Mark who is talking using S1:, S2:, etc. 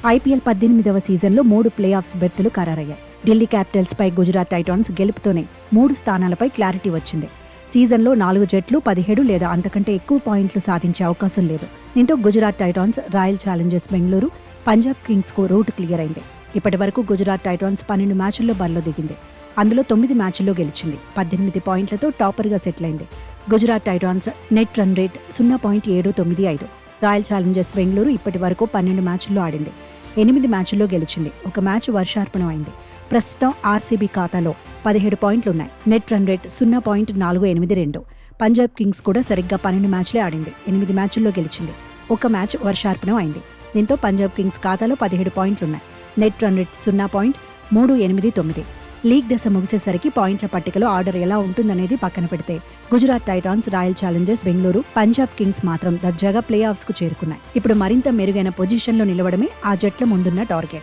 S1: IPL 18వ సీజన్లో 3 play offs బెర్తులు ఖరారయ్యాయి. Delhi Capitals పై Gujarat Titans గెలుపుతోనే 3 స్థానాలపై clarity వచ్చింది. సీజన్లో 4 జట్లు 17 లేదా అంతకంటే ఎక్కువ పాయింట్లు సాధించే అవకాశం లేదు. దీంతో Gujarat Titans, Royal Challengers Bengaluru, Punjab కింగ్స్కు రూట్ క్లియర్ అయింది. ఇప్పటి వరకు గుజరాత్ టైటాన్స్ 12 మ్యాచ్ల్లో బరిలో దిగింది. అందులో 9 మ్యాచ్ల్లో గెలిచింది. 18 పాయింట్లతో టాపర్గా సెటిల్ అయింది. Gujarat Titans net run rate 0.795. Royal Challengers Bengaluru ఇప్పటి వరకు 12 మ్యాచ్ల్లో ఆడింది. 8 మ్యాచ్ల్లో గెలిచింది. 1 మ్యాచ్ వర్షార్పణం అయింది. ప్రస్తుతం ఆర్సీబీ ఖాతాలో 17 పాయింట్లున్నాయి. Net run rate 0.482. Punjab Kings కూడా సరిగ్గా 12 మ్యాచ్లే ఆడింది. 8 మ్యాచ్ల్లో గెలిచింది. 1 మ్యాచ్ వర్షార్పణం అయింది. దీంతో పంజాబ్ కింగ్స్ ఖాతాలో 17 పాయింట్లున్నాయి. Net run rate 0.389. లీగ్ దశ ముగిసేసరికి పాయింట్ల పట్టికలో ఆర్డర్ ఎలా ఉంటుందనేది పక్కన పెడితే Gujarat Titans, Royal Challengers Bengaluru, Punjab Kings మాత్రం దర్జాగా ప్లే ఆఫ్స్ కు చేరుకున్నాయి. ఇప్పుడు మరింత మెరుగైన పొజిషన్లో నిలవడమే ఆ జట్ల ముందున్న టార్గెట్.